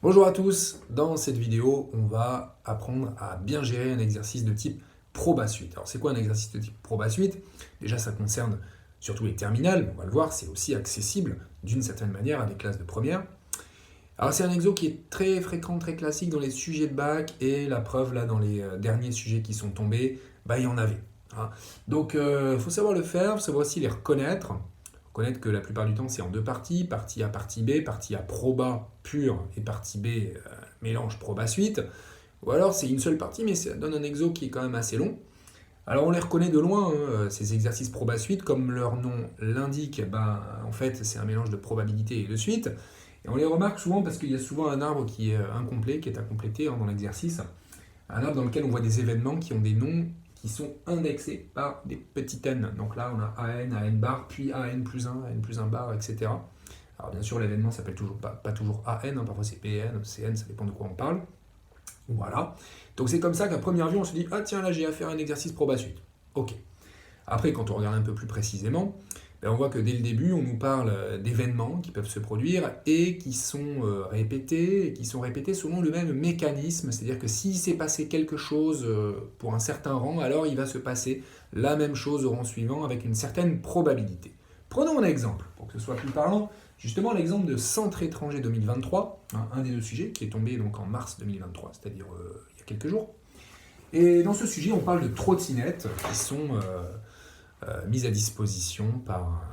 Bonjour à tous, dans cette vidéo, on va apprendre à bien gérer un exercice de type proba-suite. Alors c'est quoi un exercice de type proba-suite? Déjà ça concerne surtout les terminales, on va le voir, c'est aussi accessible d'une certaine manière à des classes de première. Alors c'est un exo qui est très fréquent, très classique dans les sujets de bac, et la preuve là dans les derniers sujets qui sont tombés, il y en avait, hein. Donc il faut savoir le faire, il faut savoir aussi les reconnaître. Connaître que la plupart du temps c'est en deux parties, partie A, partie B, partie A proba pure et partie B mélange proba suite. Ou alors c'est une seule partie mais ça donne un exo qui est quand même assez long. Alors on les reconnaît de loin, hein, ces exercices proba suite, comme leur nom l'indique, en fait c'est un mélange de probabilité et de suite. Et on les remarque souvent parce qu'il y a souvent un arbre qui est incomplet, qui est à compléter dans l'exercice. Un arbre dans lequel on voit des événements qui ont des noms qui sont indexés par des petits n. Donc là, on a AN, AN bar, puis AN plus 1, AN plus 1 bar, etc. Alors bien sûr, l'événement ne s'appelle toujours pas toujours AN, hein, parfois c'est PN, CN, ça dépend de quoi on parle. Voilà. Donc c'est comme ça qu'à première vue, on se dit « Ah tiens, là j'ai à faire un exercice proba suite ». Ok. Après, quand on regarde un peu plus précisément, on voit que dès le début, on nous parle d'événements qui peuvent se produire et qui sont répétés selon le même mécanisme. C'est-à-dire que s'il s'est passé quelque chose pour un certain rang, alors il va se passer la même chose au rang suivant avec une certaine probabilité. Prenons un exemple, pour que ce soit plus parlant. Justement, l'exemple de Centre étranger 2023, hein, un des deux sujets qui est tombé donc en mars 2023, c'est-à-dire il y a quelques jours. Et dans ce sujet, on parle de trottinettes qui sont mise à disposition par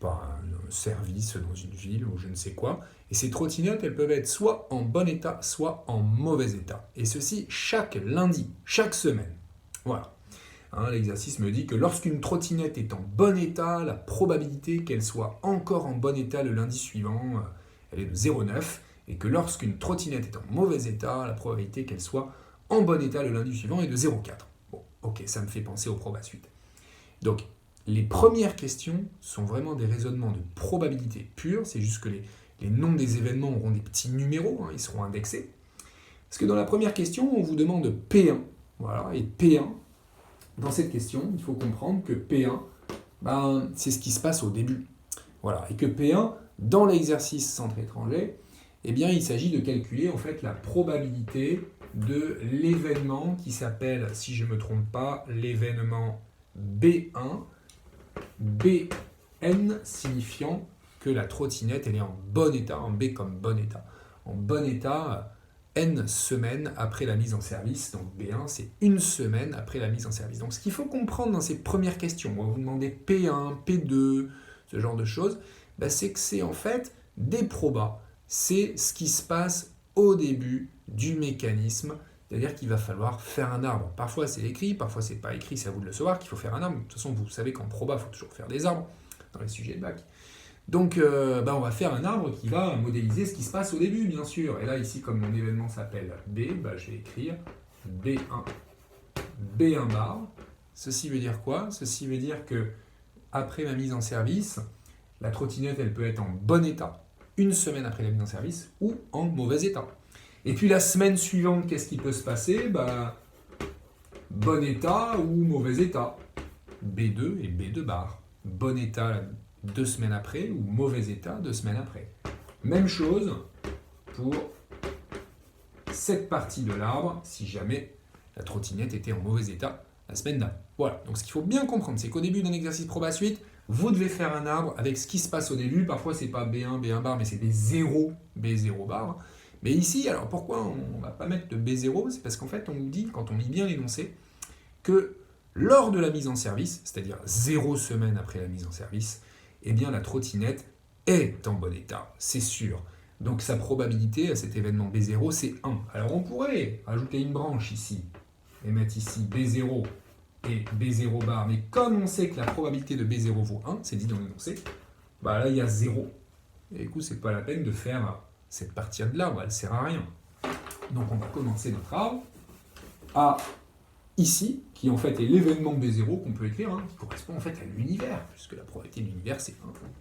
un service dans une ville ou je ne sais quoi. Et ces trottinettes, elles peuvent être soit en bon état, soit en mauvais état. Et ceci chaque lundi, chaque semaine. Voilà. Hein, l'exercice me dit que lorsqu'une trottinette est en bon état, la probabilité qu'elle soit encore en bon état le lundi suivant, elle est de 0,9. Et que lorsqu'une trottinette est en mauvais état, la probabilité qu'elle soit en bon état le lundi suivant est de 0,4. Bon, ok, ça me fait penser au proba suite. Donc, les premières questions sont vraiment des raisonnements de probabilité pure, c'est juste que les noms des événements auront des petits numéros, hein, ils seront indexés. Parce que dans la première question, on vous demande P1, voilà, et P1, dans cette question, il faut comprendre que P1, c'est ce qui se passe au début. Voilà, et que P1, dans l'exercice centre étranger, il s'agit de calculer en fait la probabilité de l'événement qui s'appelle, si je ne me trompe pas, l'événement B1, BN signifiant que la trottinette elle est en bon état, en B comme bon état. En bon état, N semaines après la mise en service. Donc B1, c'est une semaine après la mise en service. Donc ce qu'il faut comprendre dans ces premières questions, on va vous demander P1, P2, ce genre de choses, c'est que c'est en fait des probas. C'est ce qui se passe au début du mécanisme. C'est-à-dire qu'il va falloir faire un arbre. Parfois c'est écrit, parfois c'est pas écrit, c'est à vous de le savoir qu'il faut faire un arbre. De toute façon, vous savez qu'en proba, il faut toujours faire des arbres dans les sujets de bac. Donc on va faire un arbre qui va modéliser ce qui se passe au début, bien sûr. Et là, ici, comme mon événement s'appelle B, je vais écrire B1, B1 bar. Ceci veut dire quoi? Ceci veut dire que après ma mise en service, la trottinette, elle peut être en bon état, une semaine après la mise en service, ou en mauvais état. Et puis la semaine suivante, qu'est-ce qui peut se passer? Bon état ou mauvais état. B2 et B2 bar. Bon état 2 semaines après ou mauvais état 2 semaines après. Même chose pour cette partie de l'arbre si jamais la trottinette était en mauvais état la semaine d'avant. Voilà, donc ce qu'il faut bien comprendre, c'est qu'au début d'un exercice proba suite, vous devez faire un arbre avec ce qui se passe au début. Parfois, c'est pas B1, B1 bar, mais c'est des 0, B0 bar. Mais ici, alors pourquoi on ne va pas mettre de B0? C'est parce qu'en fait, on nous dit, quand on lit bien l'énoncé, que lors de la mise en service, c'est-à-dire 0 semaine après la mise en service, la trottinette est en bon état, c'est sûr. Donc sa probabilité à cet événement B0, c'est 1. Alors on pourrait rajouter une branche ici, et mettre ici B0 et B0 bar, mais comme on sait que la probabilité de B0 vaut 1, c'est dit dans l'énoncé, là il y a 0. Et du coup, c'est pas la peine de faire cette partie de l'arbre, elle sert à rien. Donc on va commencer notre arbre à ici, qui en fait est l'événement B0 qu'on peut écrire, qui correspond en fait à l'univers, puisque la probabilité de l'univers c'est 1,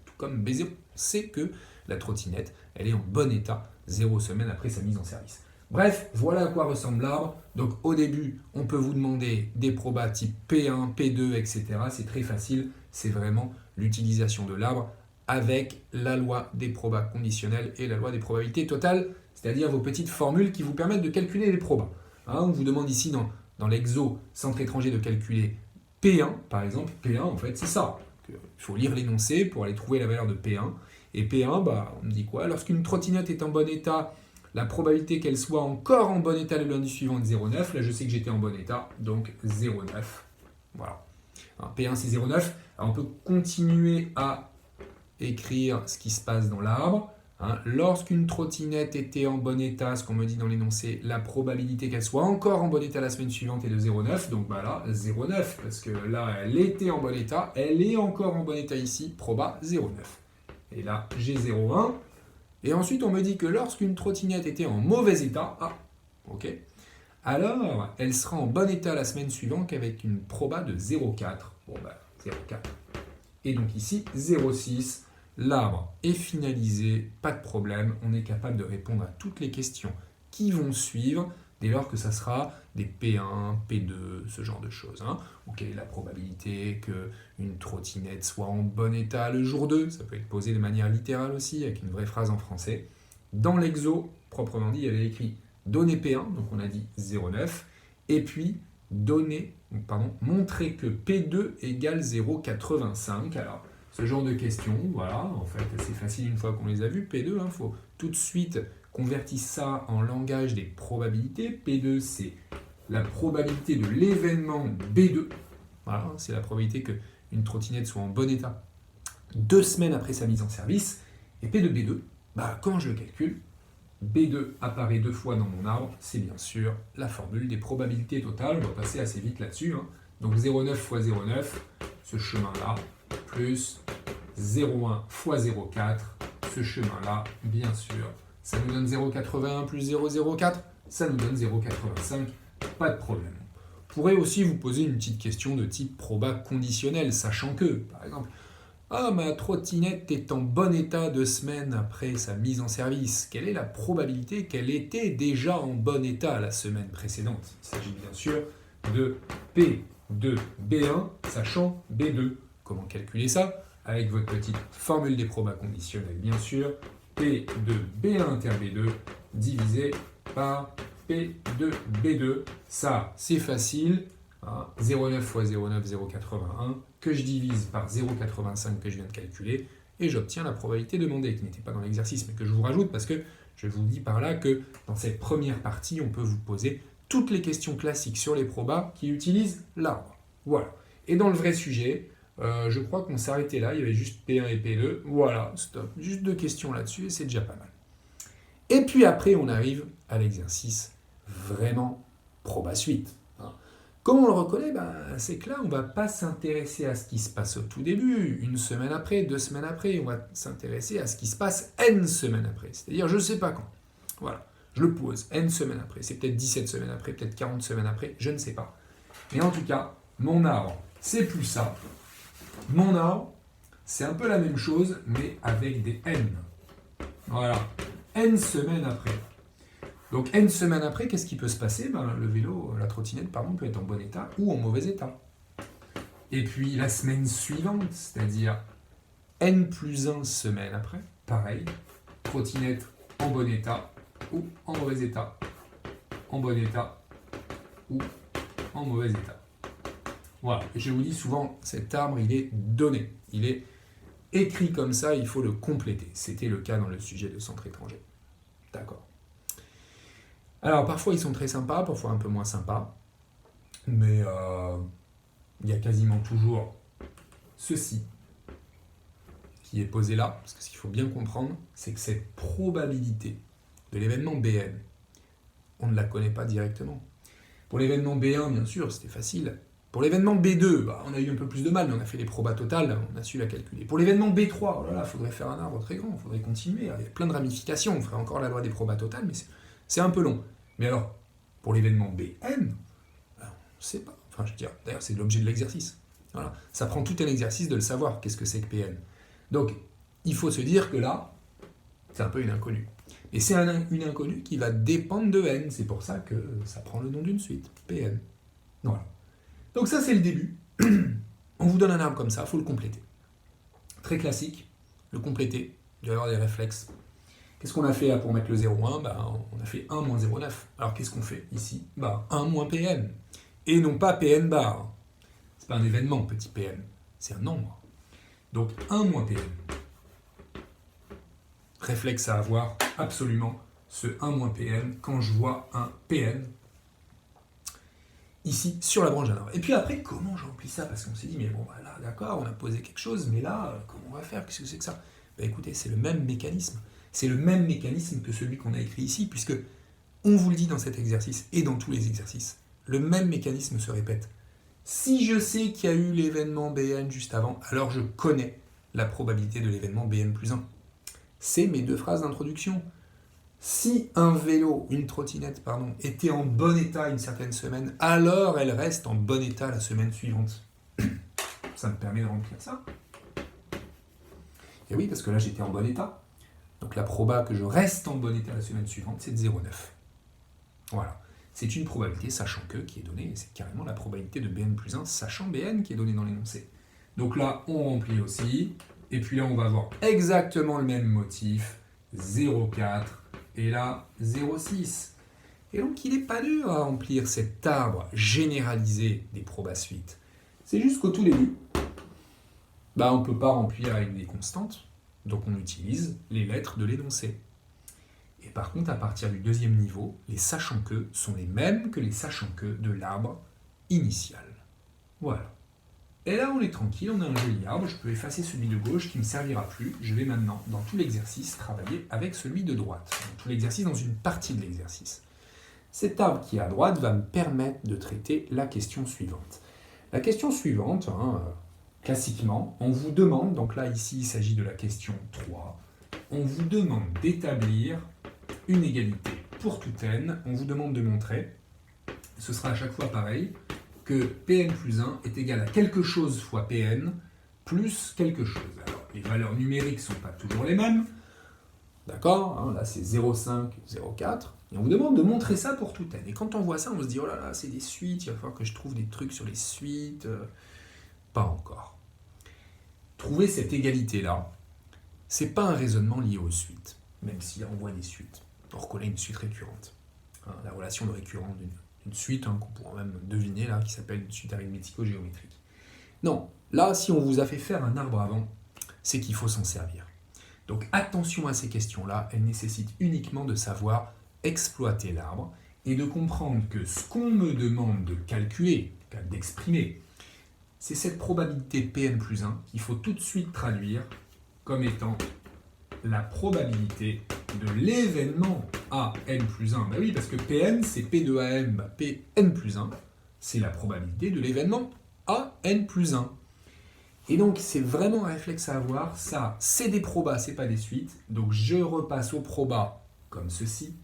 tout comme B0, c'est que la trottinette, elle est en bon état 0 semaine après sa mise en service. Bref, voilà à quoi ressemble l'arbre. Donc au début, on peut vous demander des probas type P1, P2, etc. C'est très facile, c'est vraiment l'utilisation de l'arbre avec la loi des probas conditionnels et la loi des probabilités totales, c'est-à-dire vos petites formules qui vous permettent de calculer les probas. Hein, on vous demande ici dans l'exo centre étranger de calculer P1, par exemple. P1, en fait, c'est ça. Il faut lire l'énoncé pour aller trouver la valeur de P1. Et P1, on me dit quoi? Lorsqu'une trottinette est en bon état, la probabilité qu'elle soit encore en bon état le lundi suivant est de 0,9. Là, je sais que j'étais en bon état, donc 0,9. Voilà. Alors, P1, c'est 0,9. Alors, on peut continuer à écrire ce qui se passe dans l'arbre. Hein. Lorsqu'une trottinette était en bon état, ce qu'on me dit dans l'énoncé, la probabilité qu'elle soit encore en bon état la semaine suivante est de 0,9. Donc là, 0,9, parce que là, elle était en bon état, elle est encore en bon état ici, proba 0,9. Et là, j'ai 0,1. Et ensuite, on me dit que lorsqu'une trottinette était en mauvais état, ok, alors elle sera en bon état la semaine suivante avec une proba de 0,4. 0,4. Et donc ici, 0,6. L'arbre est finalisé, pas de problème, on est capable de répondre à toutes les questions qui vont suivre dès lors que ça sera des P1, P2, ce genre de choses. Hein. Ou quelle est la probabilité qu'une trottinette soit en bon état le jour 2? Ça peut être posé de manière littérale aussi, avec une vraie phrase en français. Dans l'exo, proprement dit, il y avait écrit donner P1, donc on a dit 0,9, et puis montrer que P2 égale 0,85. Alors, ce genre de questions, voilà, en fait, c'est facile une fois qu'on les a vues. P2, il faut tout de suite convertir ça en langage des probabilités. P2, c'est la probabilité de l'événement B2. Voilà, c'est la probabilité qu'une trottinette soit en bon état 2 semaines après sa mise en service. Et P de B2, quand je le calcule, B2 apparaît 2 fois dans mon arbre, c'est bien sûr la formule des probabilités totales. On va passer assez vite là-dessus. Hein. Donc 0,9 fois 0,9, ce chemin-là, plus 0,1 fois 0,4, ce chemin-là, bien sûr. Ça nous donne 0,81 plus 0,04, ça nous donne 0,85, pas de problème. On pourrait aussi vous poser une petite question de type proba conditionnel, sachant que, par exemple, ma trottinette est en bon état 2 semaines après sa mise en service. Quelle est la probabilité qu'elle était déjà en bon état la semaine précédente? Il s'agit bien sûr de P de B1, sachant B2. Comment calculer ça? Avec votre petite formule des probas conditionnels, bien sûr. P de B1 inter B2 divisé par P de B2. Ça, c'est facile. 0,9 fois 0,9, 0,81, que je divise par 0,85 que je viens de calculer, et j'obtiens la probabilité demandée, qui n'était pas dans l'exercice, mais que je vous rajoute parce que je vous dis par là que dans cette première partie, on peut vous poser toutes les questions classiques sur les probas qui utilisent l'arbre. Voilà. Et dans le vrai sujet, je crois qu'on s'est arrêté là, il y avait juste P1 et P2. Voilà, stop. Juste 2 questions là-dessus et c'est déjà pas mal. Et puis après, on arrive à l'exercice vraiment proba suite. Comment on le reconnaît? C'est que là, on ne va pas s'intéresser à ce qui se passe au tout début, 1 semaine après, 2 semaines après. On va s'intéresser à ce qui se passe N semaines après. C'est-à-dire, je ne sais pas quand. Voilà, je le pose N semaines après. C'est peut-être 17 semaines après, peut-être 40 semaines après, je ne sais pas. Mais en tout cas, mon arbre, c'est plus ça. Mon arbre, c'est un peu la même chose, mais avec des N. Voilà, N semaines après. Donc N semaines après, qu'est-ce qui peut se passer? Le vélo, la trottinette, pardon, peut être en bon état ou en mauvais état. Et puis la semaine suivante, c'est-à-dire N plus 1 semaine après, pareil, trottinette en bon état ou en mauvais état, en bon état ou en mauvais état. Voilà, et je vous dis souvent, cet arbre, il est donné, il est écrit comme ça, il faut le compléter. C'était le cas dans le sujet de centre étranger. D'accord. Alors, parfois, ils sont très sympas, parfois un peu moins sympas, mais il y a quasiment toujours ceci qui est posé là, parce que ce qu'il faut bien comprendre, c'est que cette probabilité de l'événement BN, on ne la connaît pas directement. Pour l'événement B1, bien sûr, c'était facile. Pour l'événement B2, on a eu un peu plus de mal, mais on a fait les probas totales, on a su la calculer. Pour l'événement B3, il faudrait faire un arbre très grand, il faudrait continuer, il y a plein de ramifications, on ferait encore la loi des probas totales, mais c'est un peu long. Mais alors, pour l'événement BN, on ne sait pas. Enfin, je veux dire, d'ailleurs, c'est l'objet de l'exercice. Voilà. Ça prend tout un exercice de le savoir, qu'est-ce que c'est que PN. Donc, il faut se dire que là, c'est un peu une inconnue. Et c'est une inconnue qui va dépendre de N. C'est pour ça que ça prend le nom d'une suite, PN. Voilà. Donc ça, c'est le début. On vous donne un arbre comme ça, il faut le compléter. Très classique. le compléter, il doit y avoir des réflexes. Qu'est-ce qu'on a fait là pour mettre le 0,1 ? On a fait 1 moins 0,9. Alors qu'est-ce qu'on fait ici ? 1 moins Pn. Et non pas Pn bar. C'est pas un événement, petit Pn. C'est un nombre. Donc 1 moins Pn. Réflexe à avoir, absolument, ce 1 moins Pn quand je vois un Pn ici sur la branche d'un arbre. Et puis après, comment je remplis ça ? Parce qu'on s'est dit, mais bon, là, d'accord, on a posé quelque chose, mais là, comment on va faire ? Qu'est-ce que c'est que ça ? Écoutez, c'est le même mécanisme. C'est le même mécanisme que celui qu'on a écrit ici, puisque on vous le dit dans cet exercice et dans tous les exercices. Le même mécanisme se répète. Si je sais qu'il y a eu l'événement Bn juste avant, alors je connais la probabilité de l'événement Bn plus 1. C'est mes deux phrases d'introduction. Si un vélo, une trottinette, était en bon état une certaine semaine, alors elle reste en bon état la semaine suivante. Ça me permet de remplir ça. Et oui, parce que là j'étais en bon état. Donc la proba que je reste en bon état la semaine suivante, c'est de 0,9. Voilà. C'est une probabilité, sachant que, qui est donnée, c'est carrément la probabilité de Bn plus 1, sachant Bn, qui est donnée dans l'énoncé. Donc là, on remplit aussi. Et puis là, on va avoir exactement le même motif, 0,4. Et là, 0,6. Et donc, il n'est pas dur à remplir cet arbre généralisé des probas suites. C'est juste qu'au tout début, on ne peut pas remplir avec des constantes. Donc, on utilise les lettres de l'énoncé. Et par contre, à partir du deuxième niveau, les sachant que sont les mêmes que les sachant que de l'arbre initial. Voilà. Et là, on est tranquille, on a un joli arbre. Je peux effacer celui de gauche qui ne me servira plus. Je vais maintenant, dans tout l'exercice, travailler avec celui de droite. Dans tout l'exercice, dans une partie de l'exercice. Cet arbre qui est à droite va me permettre de traiter la question suivante. La question suivante, classiquement, on vous demande, donc là, ici, il s'agit de la question 3, on vous demande d'établir une égalité pour tout n. On vous demande de montrer, ce sera à chaque fois pareil, que Pn plus 1 est égal à quelque chose fois Pn plus quelque chose. Alors, les valeurs numériques ne sont pas toujours les mêmes. D'accord ? Là, c'est 0,5, 0,4. Et on vous demande de montrer ça pour tout n. Et quand on voit ça, on se dit, oh là là, c'est des suites, il va falloir que je trouve des trucs sur les suites. Pas encore. Trouver cette égalité-là, c'est pas un raisonnement lié aux suites, même si là, on voit des suites. On reconnaît une suite récurrente. La relation de récurrent d'une suite qu'on pourra même deviner là, qui s'appelle une suite arithmético-géométrique. Non, là, si on vous a fait faire un arbre avant, c'est qu'il faut s'en servir. Donc attention à ces questions-là, elles nécessitent uniquement de savoir exploiter l'arbre et de comprendre que ce qu'on me demande de calculer, d'exprimer, c'est cette probabilité Pn plus 1 qu'il faut tout de suite traduire comme étant la probabilité de l'événement AN plus 1. Oui, parce que Pn, c'est P de AM, Pn plus 1, c'est la probabilité de l'événement AN plus 1. Et donc, c'est vraiment un réflexe à avoir. Ça, c'est des probas, c'est pas des suites. Donc, je repasse aux probas comme ceci.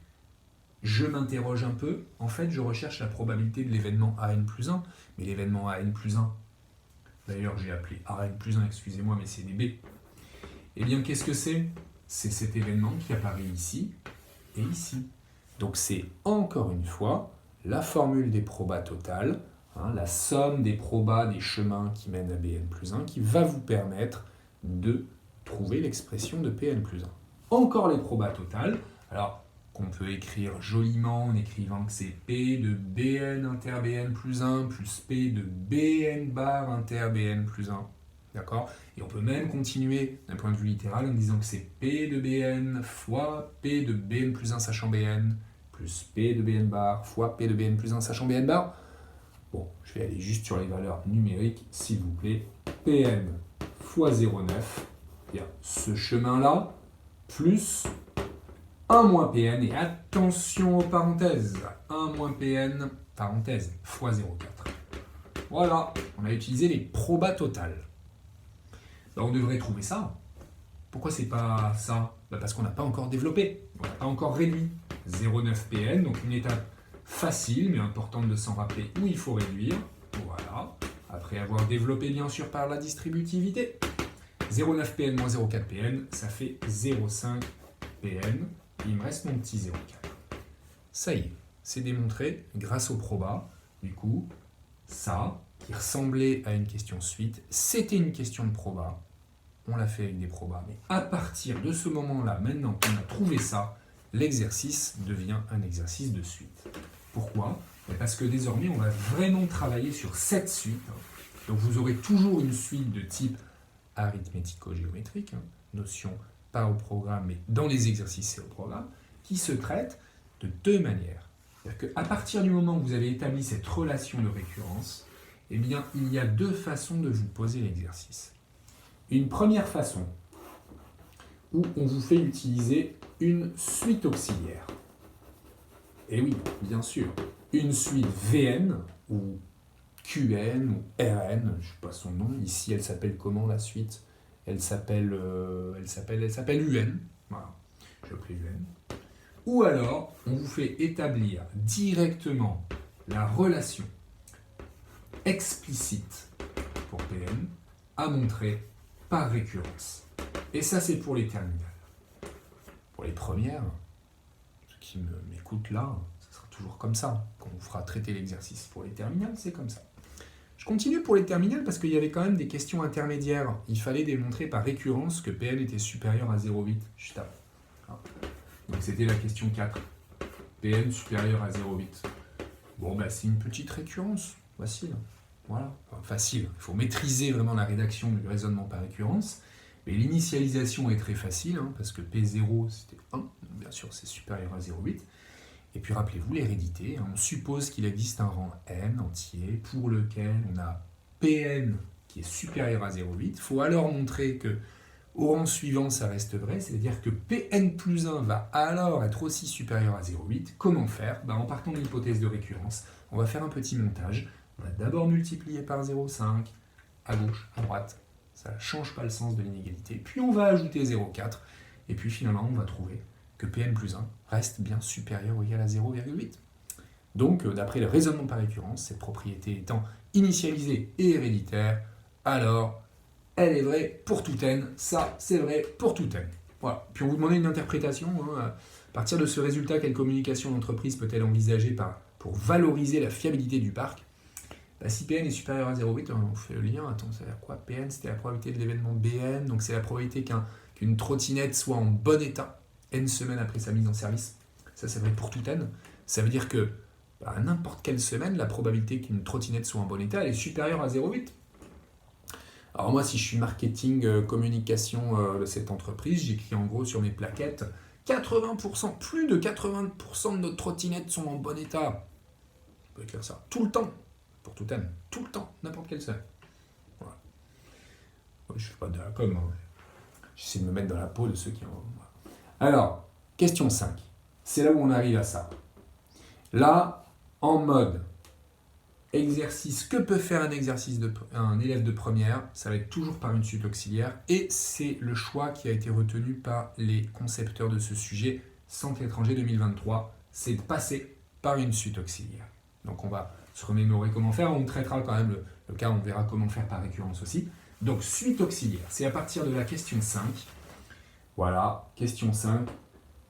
Je m'interroge un peu. En fait, je recherche la probabilité de l'événement AN plus 1. Mais l'événement AN plus 1, d'ailleurs, j'ai appelé AN plus 1, excusez-moi, mais c'est des B. Eh bien, qu'est-ce que c'est ? C'est cet événement qui apparaît ici et ici. Donc, c'est encore une fois la formule des probas totales, la somme des probas des chemins qui mènent à Bn plus 1, qui va vous permettre de trouver l'expression de Pn plus 1. Encore les probas totales, alors qu'on peut écrire joliment en écrivant que c'est P de Bn inter Bn plus 1 plus P de Bn bar inter Bn plus 1. D'accord ? Et on peut même continuer d'un point de vue littéral en disant que c'est P de Bn fois P de Bn plus 1 sachant Bn plus P de Bn bar fois P de Bn plus 1 sachant Bn bar. Bon, je vais aller juste sur les valeurs numériques, s'il vous plaît. Pn fois 0,9, c'est-à-dire ce chemin-là, plus 1 moins Pn, et attention aux parenthèses, 1 moins Pn, parenthèse, fois 0,4. Voilà, on a utilisé les probas totales. On devrait trouver ça. Pourquoi c'est pas ça ? Parce qu'on n'a pas encore développé, on n'a pas encore réduit. 0,9 Pn, donc une étape facile, mais importante de s'en rappeler où il faut réduire. Voilà. Après avoir développé bien sûr par la distributivité. 0,9 Pn moins 0,4 Pn, ça fait 0,5 Pn. Il me reste mon petit 0,4. Ça y est, c'est démontré grâce au proba. Du coup, ça, qui ressemblait à une question suite, c'était une question de proba. on l'a fait avec des probas. Mais à partir de ce moment-là, maintenant qu'on a trouvé ça, l'exercice devient un exercice de suite. Pourquoi ? Parce que désormais, on va vraiment travailler sur cette suite. Donc vous aurez toujours une suite de type arithmético-géométrique, notion pas au programme, mais dans les exercices c'est au programme, qui se traite de deux manières. C'est-à-dire qu'à partir du moment où vous avez établi cette relation de récurrence, eh bien, il y a deux façons de vous poser l'exercice. Une première façon, où on vous fait utiliser une suite auxiliaire. Et oui, bien sûr, une suite VN, ou QN, ou RN, je ne sais pas son nom, ici elle s'appelle comment la suite ? Elle s'appelle UN, voilà, je vais appeler UN. Ou alors, on vous fait établir directement la relation explicite pour PN à montrer par récurrence. Et ça, c'est pour les terminales. Pour les premières, ceux qui m'écoutent là, ça sera toujours comme ça. Quand on fera traiter l'exercice pour les terminales, c'est comme ça. Je continue pour les terminales parce qu'il y avait quand même des questions intermédiaires. Il fallait démontrer par récurrence que PN était supérieur à 0,8. Je tape. Donc c'était la question 4. PN supérieur à 0,8. Bon, bah, c'est une petite récurrence. Facile. Voilà. Enfin, facile. Il faut maîtriser vraiment la rédaction du raisonnement par récurrence. Mais l'initialisation est très facile, parce que P0 c'était 1. Donc, bien sûr, c'est supérieur à 0,8. Et puis rappelez-vous l'hérédité. On suppose qu'il existe un rang n entier pour lequel on a Pn qui est supérieur à 0,8. Il faut alors montrer que au rang suivant, ça reste vrai, c'est-à-dire que Pn plus 1 va alors être aussi supérieur à 0,8. Comment faire ? En partant de l'hypothèse de récurrence, on va faire un petit montage. On va d'abord multiplier par 0,5 à gauche, à droite. Ça ne change pas le sens de l'inégalité. Puis on va ajouter 0,4. Et puis finalement, on va trouver que Pn plus 1 reste bien supérieur ou égal à 0,8. Donc, d'après le raisonnement par récurrence, cette propriété étant initialisée et héréditaire, alors elle est vraie pour tout n, ça c'est vrai pour tout n. Voilà. Puis on vous demandait une interprétation. À partir de ce résultat, quelle communication d'entreprise peut-elle envisager pour valoriser la fiabilité du parc ? Si Pn est supérieur à 0,8, on fait le lien. Attends, ça veut dire quoi ? Pn, c'était la probabilité de l'événement Bn, donc c'est la probabilité qu'une trottinette soit en bon état n semaines après sa mise en service. Ça c'est vrai pour tout n. Ça veut dire que à n'importe quelle semaine, la probabilité qu'une trottinette soit en bon état, elle est supérieure à 0,8. Alors moi, si je suis marketing, communication de cette entreprise, j'écris en gros sur mes plaquettes 80%, plus de 80% de nos trottinettes sont en bon état. Je peux écrire ça tout le temps, pour tout n, tout le temps, n'importe quelle semaine. Voilà. Je ne fais pas de la com, j'essaie de me mettre dans la peau de ceux qui en... Alors, question 5. C'est là où on arrive à ça. Là, en mode exercice, que peut faire un élève de première ? Ça va être toujours par une suite auxiliaire. Et c'est le choix qui a été retenu par les concepteurs de ce sujet, Centre étranger 2023. C'est de passer par une suite auxiliaire. Donc on va se remémorer comment faire. On traitera quand même le cas, on verra comment faire par récurrence aussi. Donc suite auxiliaire, c'est à partir de la question 5. Voilà, question 5.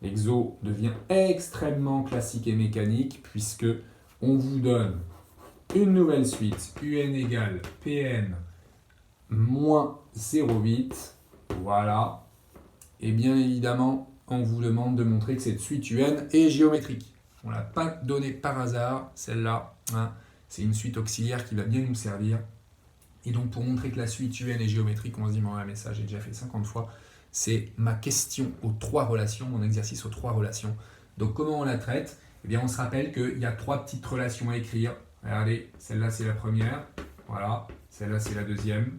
L'exo devient extrêmement classique et mécanique puisque on vous donne une nouvelle suite, UN égale Pn moins 0,8. Voilà. Et bien évidemment, on vous demande de montrer que cette suite UN est géométrique. On ne l'a pas donnée par hasard, celle-là. C'est une suite auxiliaire qui va bien nous servir. Et donc pour montrer que la suite UN est géométrique, on se dit, mais ça j'ai déjà fait 50 fois. C'est ma question aux 3 relations, mon exercice aux 3 relations. Donc comment on la traite ? Eh bien on se rappelle qu'il y a 3 petites relations à écrire. Regardez, celle-là c'est la première. Voilà, celle-là c'est la deuxième.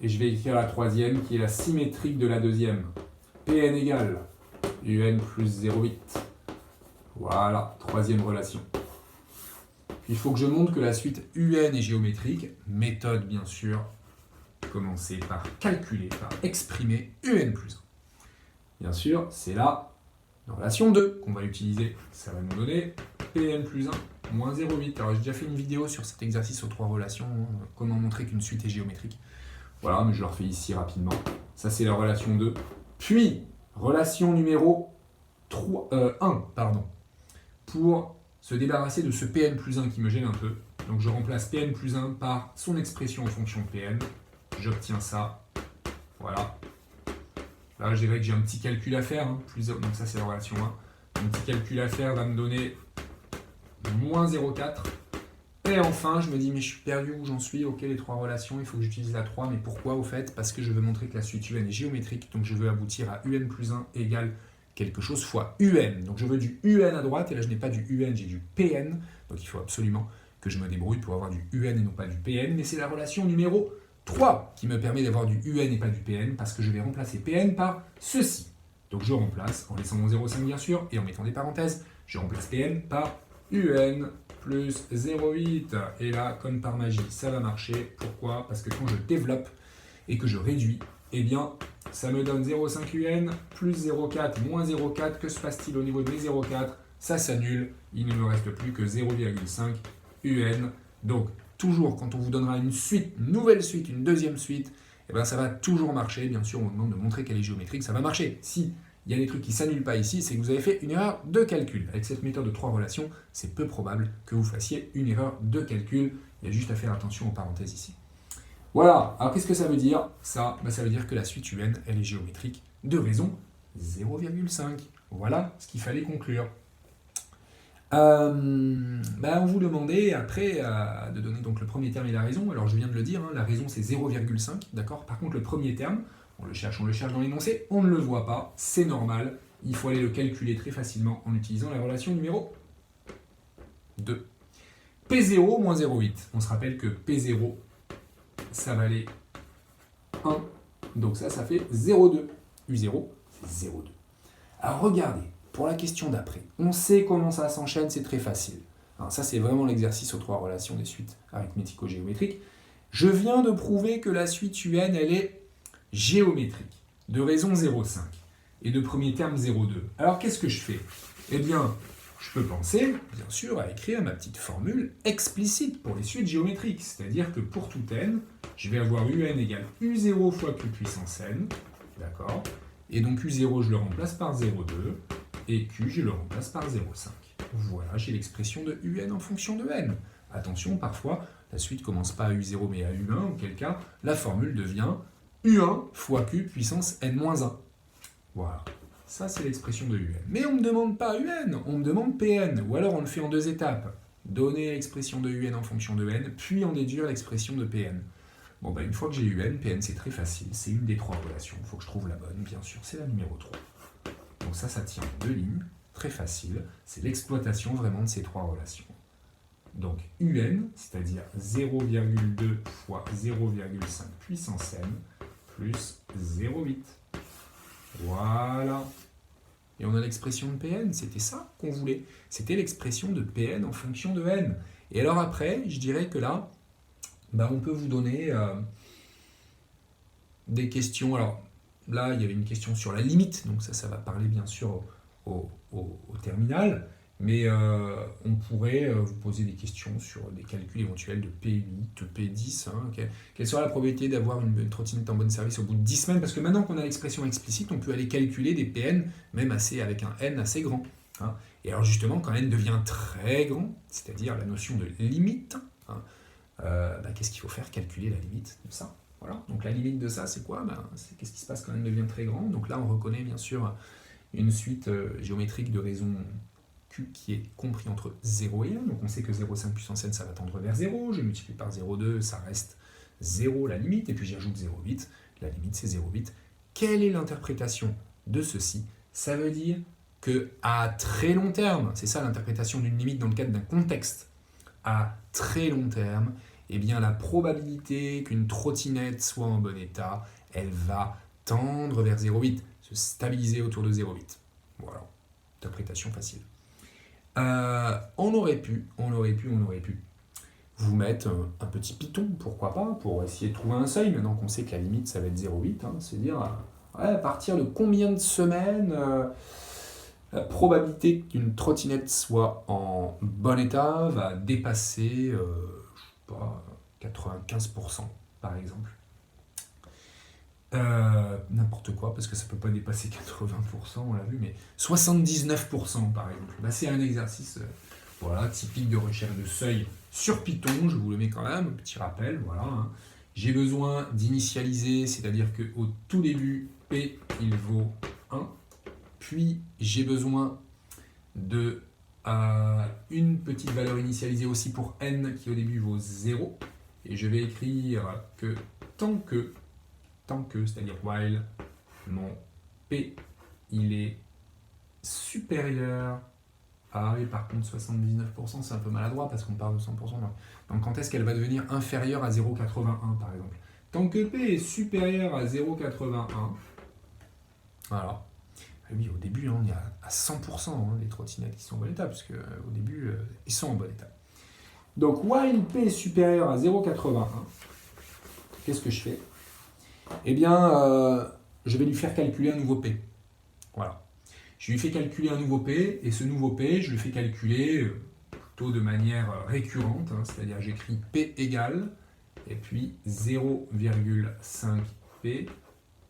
Et je vais écrire la troisième qui est la symétrique de la deuxième. Pn égale UN plus 0,8. Voilà, troisième relation. Il faut que je montre que la suite UN est géométrique. Méthode bien sûr. Commencer par calculer, par exprimer UN plus 1. Bien sûr, c'est la relation 2 qu'on va utiliser. Ça va nous donner Pn plus 1 moins 0,8. Alors j'ai déjà fait une vidéo sur cet exercice aux 3 relations, comment montrer qu'une suite est géométrique. Voilà, mais je le refais ici rapidement. Ça c'est la relation 2. Puis, relation numéro 1, pour se débarrasser de ce Pn plus 1 qui me gêne un peu. Donc je remplace Pn plus 1 par son expression en fonction de Pn. J'obtiens ça. Voilà. Là, je dirais que j'ai un petit calcul à faire. Hein, donc ça, c'est la relation 1. Un petit calcul à faire va me donner moins 0,4. Et enfin, je me dis, mais je suis perdu où j'en suis. Ok, les trois relations, il faut que j'utilise la 3. Mais pourquoi, au fait? Parce que je veux montrer que la suite UN est géométrique. Donc, je veux aboutir à UN plus 1 égale quelque chose fois UN. Donc, je veux du UN à droite. Et là, je n'ai pas du UN, j'ai du PN. Donc, il faut absolument que je me débrouille pour avoir du UN et non pas du PN. Mais c'est la relation numéro 3 qui me permet d'avoir du UN et pas du PN. Parce que je vais remplacer PN par ceci. Donc, je remplace en laissant mon 0,5 bien sûr. Et en mettant des parenthèses, je remplace PN par UN plus 0,8. Et là, comme par magie, ça va marcher. Pourquoi? Parce que quand je développe et que je réduis, eh bien, ça me donne 0,5 UN plus 0,4 moins 0,4. Que se passe-t-il au niveau de mes 0,4? Ça s'annule. Il ne me reste plus que 0,5 UN. Donc, toujours, quand on vous donnera une suite, une nouvelle suite, une deuxième suite, eh bien, ça va toujours marcher. Bien sûr, on vous demande de montrer qu'elle est géométrique. Ça va marcher. Si il y a des trucs qui ne s'annulent pas ici, c'est que vous avez fait une erreur de calcul. Avec cette méthode de 3 relations, c'est peu probable que vous fassiez une erreur de calcul. Il y a juste à faire attention aux parenthèses ici. Voilà, alors qu'est-ce que ça veut dire? Ça veut dire que la suite UN, elle est géométrique de raison 0,5. Voilà ce qu'il fallait conclure. On vous demandait après de donner donc le premier terme et la raison. Alors je viens de le dire, hein, la raison c'est 0,5, d'accord? Par contre le premier terme, on le cherche dans l'énoncé, on ne le voit pas, c'est normal. Il faut aller le calculer très facilement en utilisant la relation numéro 2. P0 moins 0,8. On se rappelle que P0, ça valait 1. Donc ça fait 0,2. U0, c'est 0,2. Alors regardez, pour la question d'après, on sait comment ça s'enchaîne, c'est très facile. Alors, ça, c'est vraiment l'exercice aux 3 relations des suites arithmético-géométriques. Je viens de prouver que la suite UN, elle est géométrique, de raison 0,5, et de premier terme 0,2. Alors, qu'est-ce que je fais? Eh bien, je peux penser, bien sûr, à écrire ma petite formule explicite pour les suites géométriques. C'est-à-dire que pour tout n, je vais avoir UN égale U0 fois Q puissance n, d'accord? Et donc U0, je le remplace par 0,2, et Q, je le remplace par 0,5. Voilà, j'ai l'expression de UN en fonction de n. Attention, parfois, la suite ne commence pas à U0 mais à U1, auquel cas, la formule devient U1 fois Q puissance n-1. Voilà, ça c'est l'expression de UN. Mais on ne me demande pas UN, on me demande PN, ou alors on le fait en 2 étapes. Donner l'expression de UN en fonction de n, puis en déduire l'expression de PN. Bon, une fois que j'ai UN, PN c'est très facile, c'est une des 3 relations. Il faut que je trouve la bonne, bien sûr, c'est la numéro 3. Donc ça tient en 2 lignes, très facile. C'est l'exploitation vraiment de ces 3 relations. Donc UN, c'est-à-dire 0,2 fois 0,5 puissance n, plus 0,8. Voilà. Et on a l'expression de Pn, c'était ça qu'on voulait. C'était l'expression de Pn en fonction de n. Et alors après, je dirais que là, on peut vous donner des questions. Alors là, il y avait une question sur la limite, donc ça va parler bien sûr au terminal, mais on pourrait vous poser des questions sur des calculs éventuels de P8, de P10. Quelle sera la probabilité d'avoir une trottinette en bon service au bout de 10 semaines? Parce que maintenant qu'on a l'expression explicite, on peut aller calculer des PN, même avec un N assez grand. Et alors justement, quand N devient très grand, c'est-à-dire la notion de limite, qu'est-ce qu'il faut faire? Calculer la limite de ça. Voilà. Donc la limite de ça, c'est quoi? C'est qu'est-ce qui se passe quand N devient très grand? Donc là, on reconnaît bien sûr une suite géométrique de raison Q qui est compris entre 0 et 1. Donc on sait que 0,5 puissance n, ça va tendre vers 0. Je multiplie par 0,2, ça reste 0 la limite. Et puis j'ajoute 0,8. La limite, c'est 0,8. Quelle est l'interprétation de ceci? Ça veut dire que à très long terme, c'est ça l'interprétation d'une limite dans le cadre d'un contexte, à très long terme, eh bien la probabilité qu'une trottinette soit en bon état, elle va tendre vers 0,8, se stabiliser autour de 0,8. Voilà, interprétation facile. On aurait pu vous mettre un petit piton, pourquoi pas, pour essayer de trouver un seuil, maintenant qu'on sait que la limite, ça va être 0,8, se dire, à partir de combien de semaines la probabilité qu'une trottinette soit en bon état va dépasser, 95% par exemple. N'importe quoi, parce que ça ne peut pas dépasser 80%, on l'a vu, mais 79% par exemple. C'est un exercice typique de recherche de seuil sur Python, je vous le mets quand même, petit rappel, voilà. J'ai besoin d'initialiser, c'est-à-dire qu'au tout début, P, il vaut 1. Puis, j'ai besoin de une petite valeur initialisée aussi pour n qui au début vaut 0. Et je vais écrire que tant que, c'est-à-dire while, mon P, il est supérieur à, et par contre 79%, c'est un peu maladroit parce qu'on parle de 100%. Donc quand est-ce qu'elle va devenir inférieure à 0,81 par exemple? Tant que P est supérieur à 0,81, voilà. Et oui, au début, on est à 100% des trottinettes qui sont en bon état, parce qu'au début, ils sont en bon état. Donc, while P est supérieur à 0,81, qu'est-ce que je fais? Eh bien, je vais lui faire calculer un nouveau P. Voilà. Je lui fais calculer un nouveau P, et ce nouveau P, je le fais calculer plutôt de manière récurrente, c'est-à-dire j'écris P égale, et puis 0,5P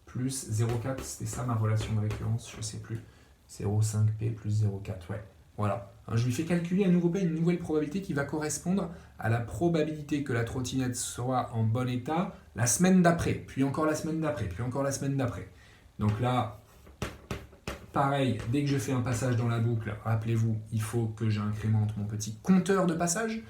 plus 0,4, c'était ça ma relation de récurrence, je ne sais plus. 0,5P plus 0,4, ouais. Voilà. Je lui fais calculer un nouveau P, une nouvelle probabilité qui va correspondre à la probabilité que la trottinette soit en bon état la semaine d'après, puis encore la semaine d'après, puis encore la semaine d'après. Donc là, pareil, dès que je fais un passage dans la boucle, rappelez-vous, il faut que j'incrémente mon petit compteur de passage.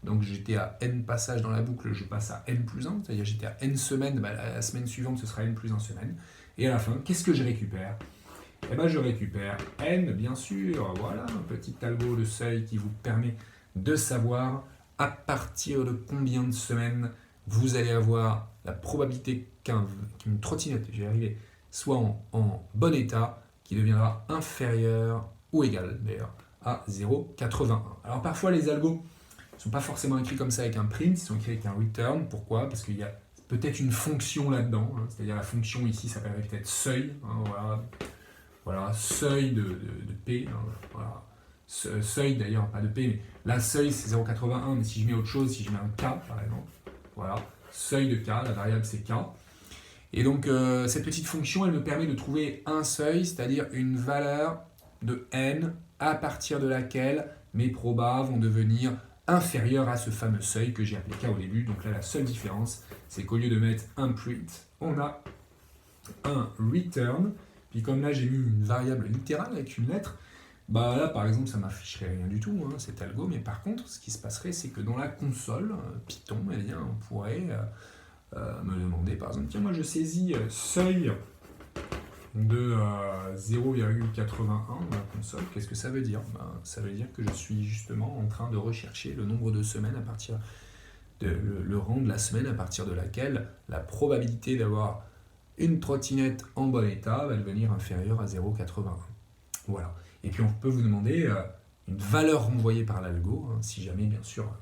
Donc j'étais à n passages dans la boucle, je passe à n plus 1, c'est-à-dire j'étais à n semaines, la semaine suivante ce sera n plus 1 semaine. Et à la fin, qu'est-ce que je récupère? Eh bien je récupère n, bien sûr, voilà, un petit algo de seuil qui vous permet de savoir à partir de combien de semaines vous allez avoir la probabilité qu'une trottinette, j'y arrivé, soit en bon état, qui deviendra inférieur ou égal d'ailleurs à 0,81. Alors parfois les algos ne sont pas forcément écrits comme ça avec un print, ils sont écrits avec un return. Pourquoi? Parce qu'il y a peut-être une fonction là-dedans, c'est-à-dire la fonction ici s'appellerait peut-être seuil, voilà, seuil de P, voilà. Seuil d'ailleurs, pas de P, mais là seuil c'est 0,81, mais si je mets autre chose, si je mets un K par exemple, voilà, seuil de K, la variable c'est K. Et donc cette petite fonction, elle me permet de trouver un seuil, c'est-à-dire une valeur de n à partir de laquelle mes probas vont devenir inférieurs à ce fameux seuil que j'ai appelé k au début. Donc là, la seule différence, c'est qu'au lieu de mettre un print, on a un return. Puis comme là, j'ai mis une variable littérale avec une lettre, bah là, par exemple, ça ne m'afficherait rien du tout, cet algo. Mais par contre, ce qui se passerait, c'est que dans la console Python, eh bien, on pourrait me demander, par exemple, tiens, moi je saisis seuil de 0,81 dans la console. Qu'est-ce que ça veut dire? Ça veut dire que je suis justement en train de rechercher le nombre de semaines à partir le rang de la semaine à partir de laquelle la probabilité d'avoir une trottinette en bon état va devenir inférieure à 0,81. Voilà. Et puis on peut vous demander une valeur renvoyée par l'algo, si jamais bien sûr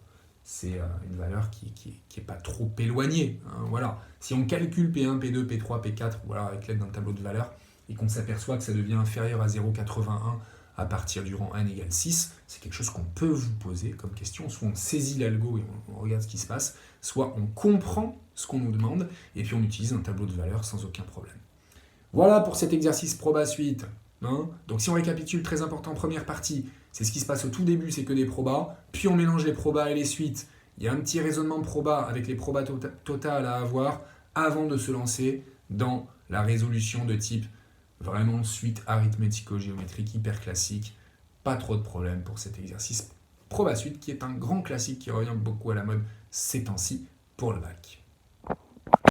c'est une valeur qui n'est pas trop éloignée. Voilà. Si on calcule P1, P2, P3, P4 voilà, avec l'aide d'un tableau de valeurs et qu'on s'aperçoit que ça devient inférieur à 0,81 à partir du rang n égale 6, c'est quelque chose qu'on peut vous poser comme question. Soit on saisit l'algo et on regarde ce qui se passe, soit on comprend ce qu'on nous demande et puis on utilise un tableau de valeurs sans aucun problème. Voilà pour cet exercice proba suite. Donc si on récapitule, très important, première partie, c'est ce qui se passe au tout début, c'est que des probas, puis on mélange les probas et les suites. Il y a un petit raisonnement de proba avec les probas totales à avoir avant de se lancer dans la résolution de type vraiment suite arithmético-géométrique hyper classique. Pas trop de problème pour cet exercice proba suite qui est un grand classique qui revient beaucoup à la mode ces temps-ci pour le bac.